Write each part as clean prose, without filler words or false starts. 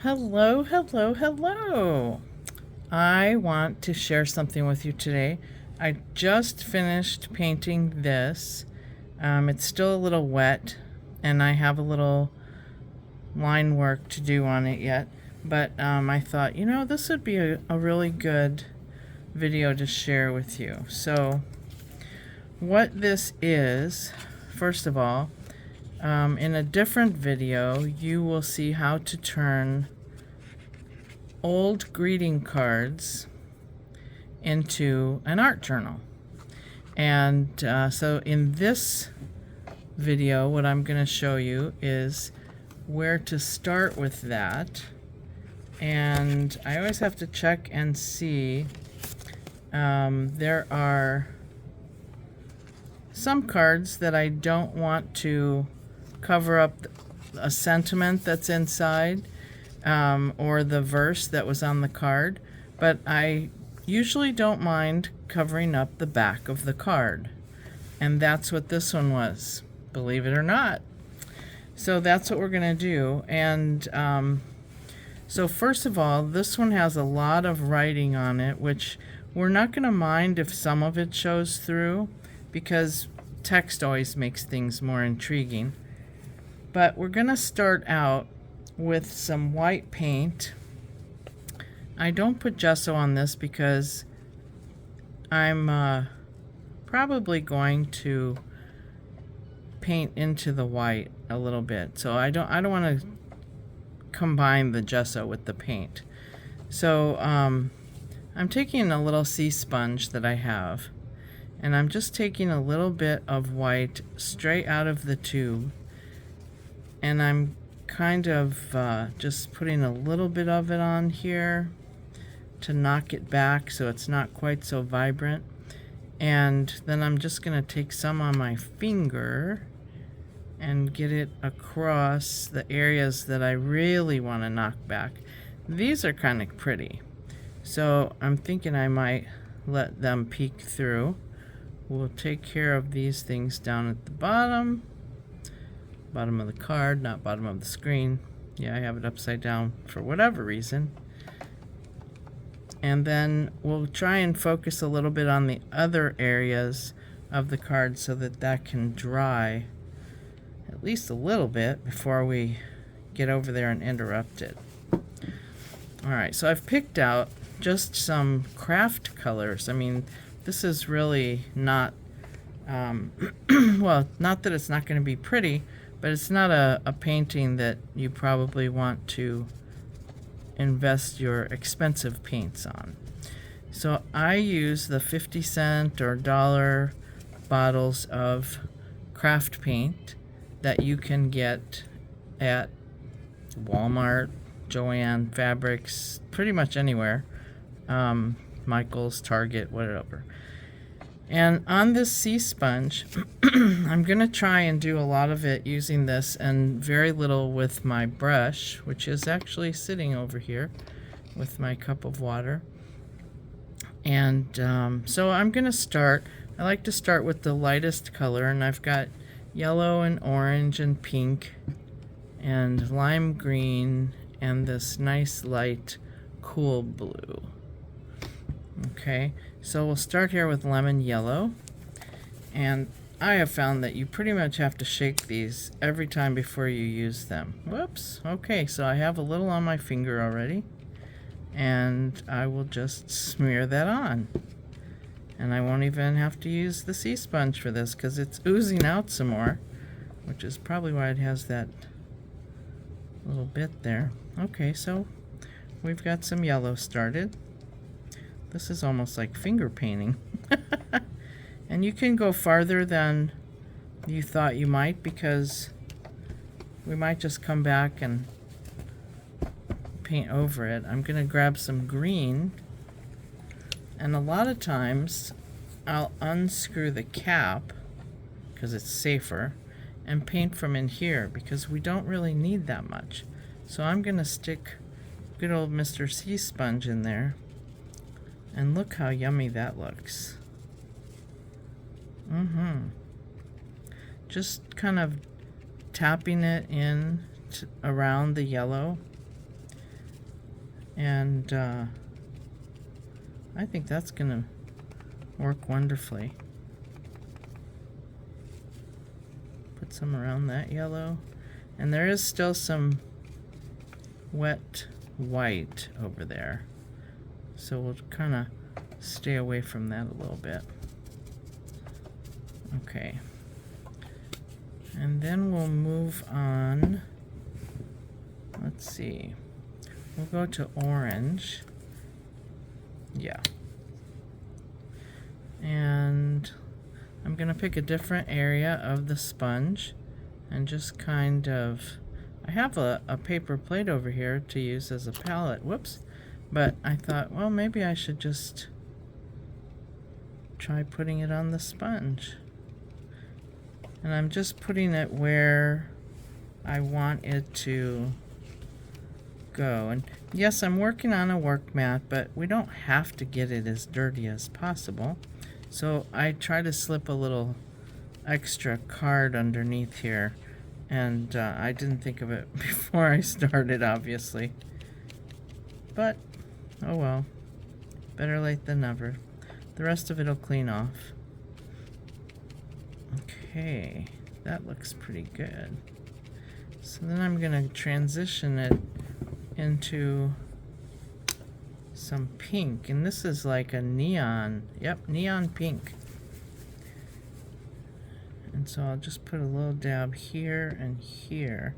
Hello, hello, hello. I want to share something with you today. I just finished painting this. It's still a little wet, and I have a little line work to do on it yet. But I thought, this would be a really good video to share with you. So, what this is, first of all, in a different video, you will see how to turn old greeting cards into an art journal. And so in this video, what I'm going to show you is where to start with that. And I always have to check and see. There are some cards that I don't want to cover up a sentiment that's inside, or the verse that was on the card, but I usually don't mind covering up the back of the card. And that's what this one was, believe it or not. So that's what we're going to do. And so first of all, this one has a lot of writing on it, which we're not going to mind if some of it shows through, because text always makes things more intriguing. But we're going to start out with some white paint. I don't put gesso on this because I'm probably going to paint into the white a little bit. So I don't want to combine the gesso with the paint. So I'm taking a little sea sponge that I have, and I'm just taking a little bit of white straight out of the tube, and I'm kind of just putting a little bit of it on here to knock it back so it's not quite so vibrant. And then I'm just going to take some on my finger and get it across the areas that I really want to knock back. These are kind of pretty, so I'm thinking I might let them peek through. We'll take care of these things down at the bottom of the card, not bottom of the screen. Yeah, I have it upside down for whatever reason. And then we'll try and focus a little bit on the other areas of the card so that that can dry at least a little bit before we get over there and interrupt it. Alright, so I've picked out just some craft colors. I mean, this is really not, well, not that it's not going to be pretty, but it's not a painting that you probably want to invest your expensive paints on. So I use the 50-cent or dollar bottles of craft paint that you can get at Walmart, Joann Fabrics, pretty much anywhere, Michael's, Target, whatever. And on this sea sponge, I'm going to try and do a lot of it using this and very little with my brush, which is actually sitting over here with my cup of water. And so I'm going to start. I like to start with the lightest color, and I've got yellow and orange and pink and lime green and this nice light cool blue. Okay, so we'll start here with lemon yellow, and I have found that you pretty much have to shake these every time before you use them. Whoops. Okay, so I have a little on my finger already, and I will just smear that on. And I won't even have to use the sea sponge for this because it's oozing out some more, which is probably why it has that little bit there. Okay, so we've got some yellow started. This is almost like finger painting. And you can go farther than you thought you might, because we might just come back and paint over it. I'm going to grab some green, and a lot of times I'll unscrew the cap because it's safer and paint from in here because we don't really need that much. So I'm going to stick good old Mr. Sea Sponge in there. And look how yummy that looks. Just kind of tapping it in around the yellow. And I think that's gonna work wonderfully. Put some around that yellow. And there is still some wet white over there. So we'll kind of stay away from that a little bit. Okay. And then we'll move on. Let's see. We'll go to orange. Yeah. And I'm going to pick a different area of the sponge and just kind of... I have a paper plate over here to use as a palette. Whoops. But I thought, well, maybe I should just try putting it on the sponge. And I'm just putting it where I want it to go. And yes, I'm working on a work mat, but we don't have to get it as dirty as possible. So I try to slip a little extra card underneath here. And I didn't think of it before I started, obviously. But, oh well. Better late than never. The rest of it will clean off. Okay, that looks pretty good. So then I'm going to transition it into some pink. And this is like a neon. Yep, neon pink. And so I'll just put a little dab here and here.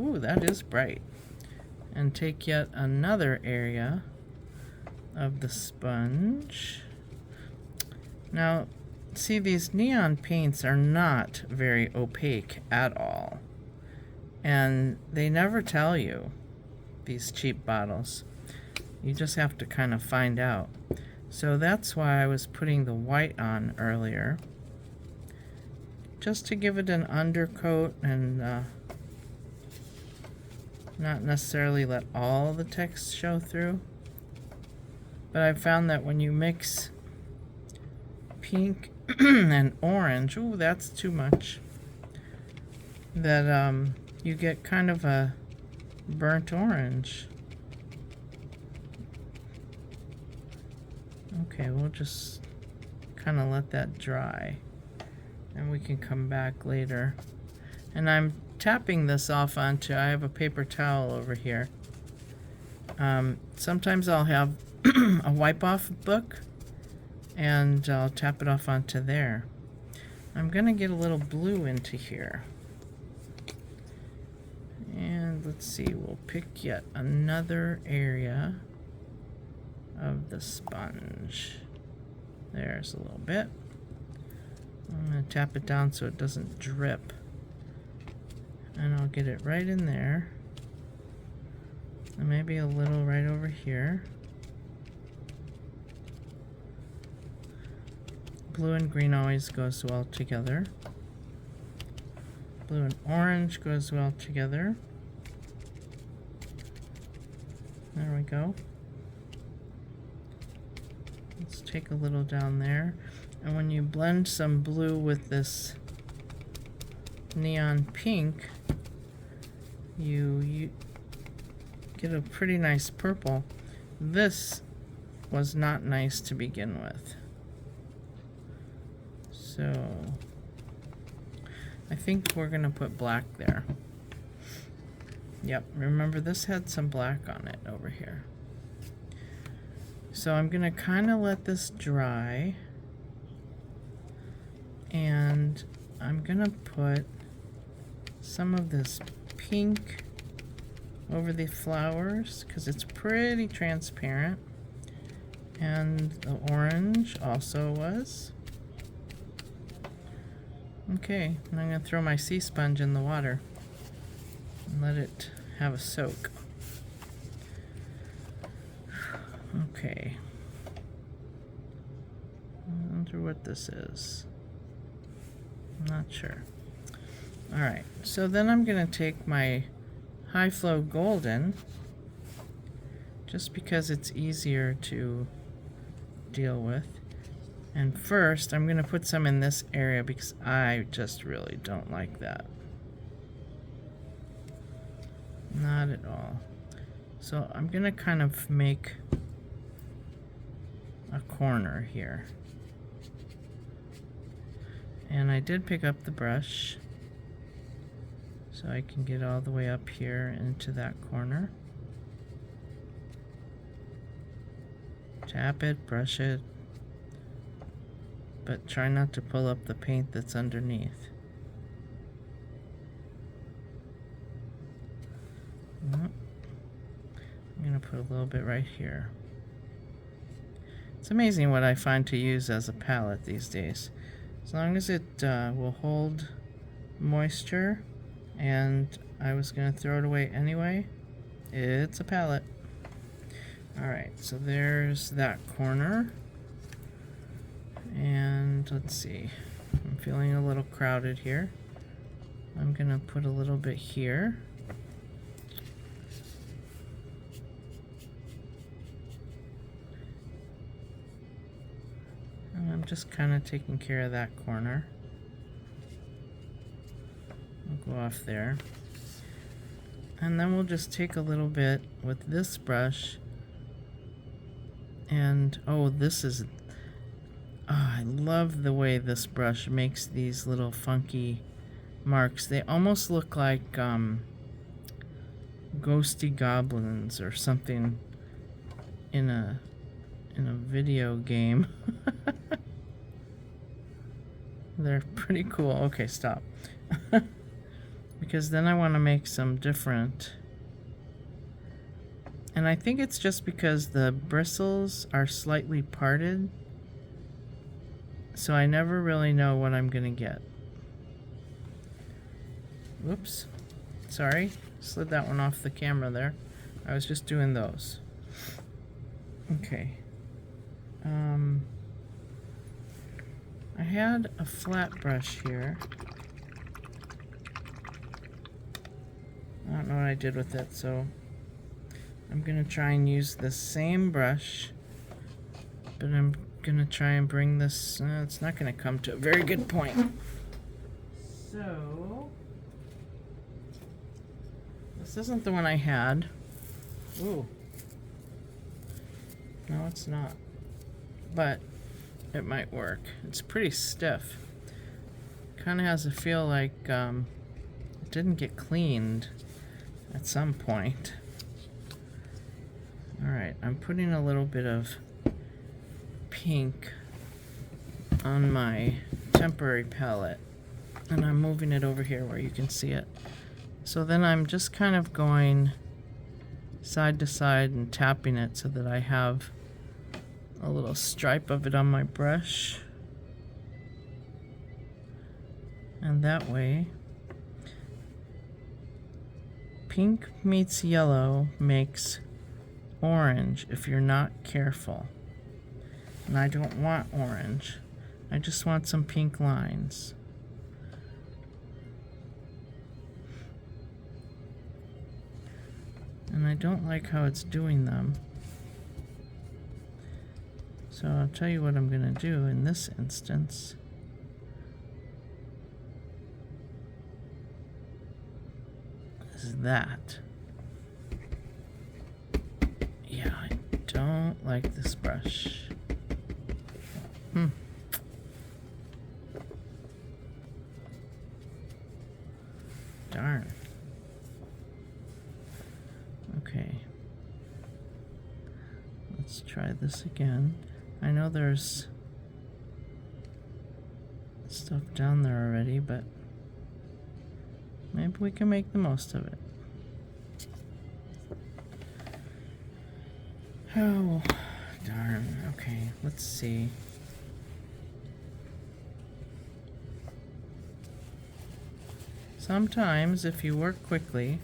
Ooh, that is bright. And take yet another area of the sponge. Now, see, these neon paints are not very opaque at all. And they never tell you, these cheap bottles. You just have to kind of find out. So that's why I was putting the white on earlier. Just to give it an undercoat and not necessarily let all the text show through. But I found that when you mix pink and orange, ooh, that's too much, that you get kind of a burnt orange. Okay, we'll just kind of let that dry. And we can come back later. And I'm tapping this off onto, I have a paper towel over here. Sometimes I'll have a wipe-off book, and I'll tap it off onto there. I'm going to get a little blue into here. And let's see, we'll pick yet another area of the sponge. There's a little bit. I'm going to tap it down so it doesn't drip. And I'll get it right in there. And maybe a little right over here. Blue and green always goes well together. Blue and orange goes well together. There we go. Let's take a little down there. And when you blend some blue with this neon pink, you get a pretty nice purple. This was not nice to begin with. So I think we're going to put black there. Yep, remember this had some black on it over here. So I'm going to kind of let this dry. And I'm going to put some of this pink over the flowers because it's pretty transparent. And the orange also was. Okay, and I'm going to throw my sea sponge in the water and let it have a soak. Okay. I wonder what this is. I'm not sure. Alright, so then I'm going to take my High Flow Golden, just because it's easier to deal with. And first, I'm going to put some in this area because I just really don't like that. Not at all. So I'm gonna kind of make a corner here. And I did pick up the brush, so I can get all the way up here into that corner. Tap it, brush it, but try not to pull up the paint that's underneath. I'm gonna put a little bit right here. It's amazing what I find to use as a palette these days. As long as it will hold moisture, and I was gonna throw it away anyway, it's a palette. Alright, so there's that corner. And let's see, I'm feeling a little crowded here. I'm gonna put a little bit here. And I'm just kind of taking care of that corner. I'll go off there. And then we'll just take a little bit with this brush. And oh, I love the way this brush makes these little funky marks. They almost look like ghosty goblins or something in a video game. They're pretty cool. Okay, stop. Because then I want to make some different. And I think it's just because the bristles are slightly parted, so I never really know what I'm gonna get. Whoops. Sorry. Slid that one off the camera there. I was just doing those. Okay. I had a flat brush here. I don't know what I did with it, so I'm gonna try and use the same brush, but I'm gonna try and bring this, it's not gonna come to a very good point. So, this isn't the one I had. Ooh. No, it's not. But it might work. It's pretty stiff. Kind of has a feel like it didn't get cleaned at some point. Alright, I'm putting a little bit of pink on my temporary palette, and I'm moving it over here where you can see it. So then I'm just kind of going side to side and tapping it so that I have a little stripe of it on my brush. And that way, pink meets yellow makes orange if you're not careful. And I don't want orange. I just want some pink lines. And I don't like how it's doing them. So I'll tell you what I'm gonna do in this instance. Is that. Yeah, I don't like this brush. Darn. Okay. Let's try this again. I know there's stuff down there already, but maybe we can make the most of it. Oh, darn. Okay, let's see. Sometimes, if you work quickly,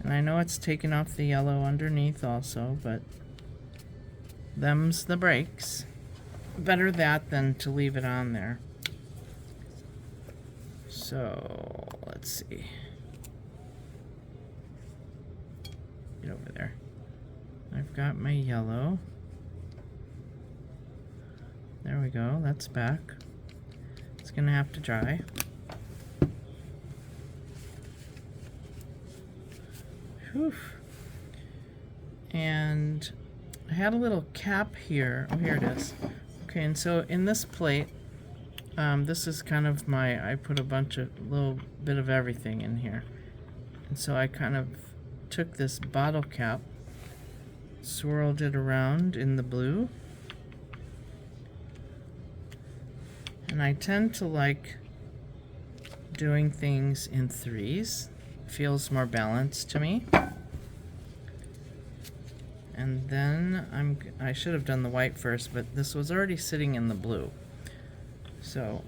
and I know it's taken off the yellow underneath also, but them's the breaks. Better that than to leave it on there. So, let's see. Get over there. I've got my yellow. There we go, that's back. It's gonna have to dry. Whew. And I had a little cap here. Oh, here it is. Okay, and so in this plate, this is kind of I put a little bit of everything in here. And so I kind of took this bottle cap, swirled it around in the blue. And I tend to like doing things in threes. Feels more balanced to me. And then I should have done the white first, but this was already sitting in the blue. So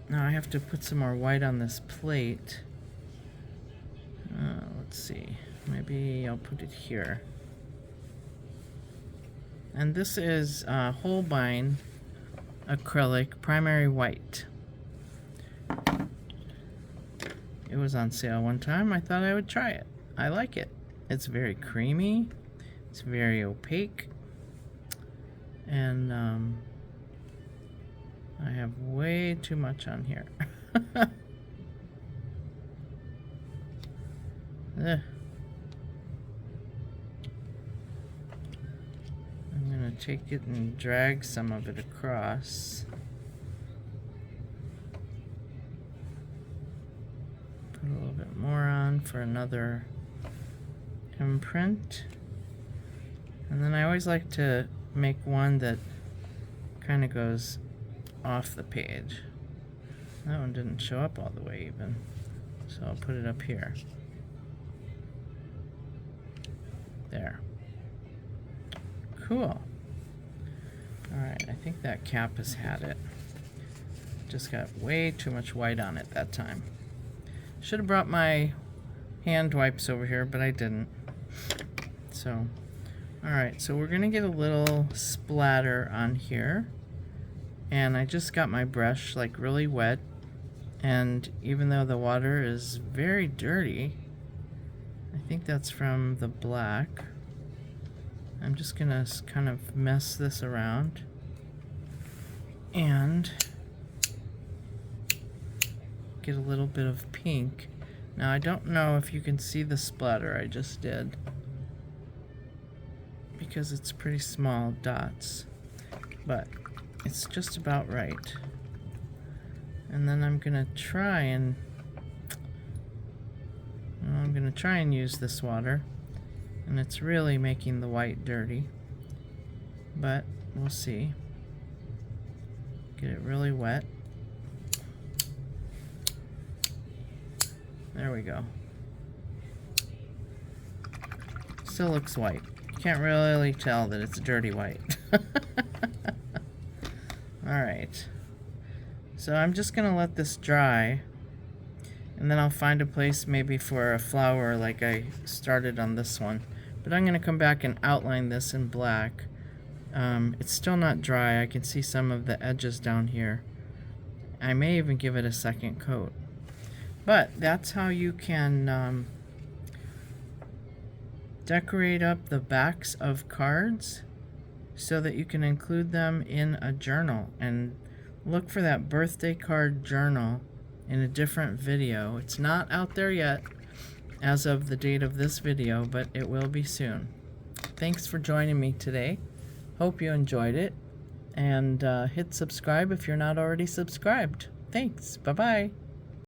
now I have to put some more white on this plate. Let's see, maybe I'll put it here. And this is Holbein acrylic primary white. It was on sale one time. I thought I would try it. I like it. It's very creamy. It's very opaque. And I have way too much on here. I'm gonna take it and drag some of it across. Put a little bit more on for another imprint. And then I always like to make one that kind of goes off the page. That one didn't show up all the way even, so I'll put it up here. There. Cool. Alright, I think that cap has had it. Just got way too much white on it that time. Should have brought my hand wipes over here, but I didn't. So, alright, so we're gonna get a little splatter on here. And I just got my brush like really wet. And even though the water is very dirty, I think that's from the black. I'm just gonna kind of mess this around and get a little bit of pink. Now I don't know if you can see the splatter I just did because it's pretty small dots, but it's just about right. And then I'm gonna try and use this water, and it's really making the white dirty, but we'll see. Get it really wet. There we go. Still looks white. You can't really tell that it's dirty white. Alright. So I'm just gonna let this dry, and then I'll find a place maybe for a flower like I started on this one. But I'm gonna come back and outline this in black. It's still not dry. I can see some of the edges down here. I may even give it a second coat. But that's how you can decorate up the backs of cards so that you can include them in a journal. And look for that birthday card journal in a different video. It's not out there yet as of the date of this video, but it will be soon. Thanks for joining me today. Hope you enjoyed it, and hit subscribe if you're not already subscribed. Thanks. Bye-bye.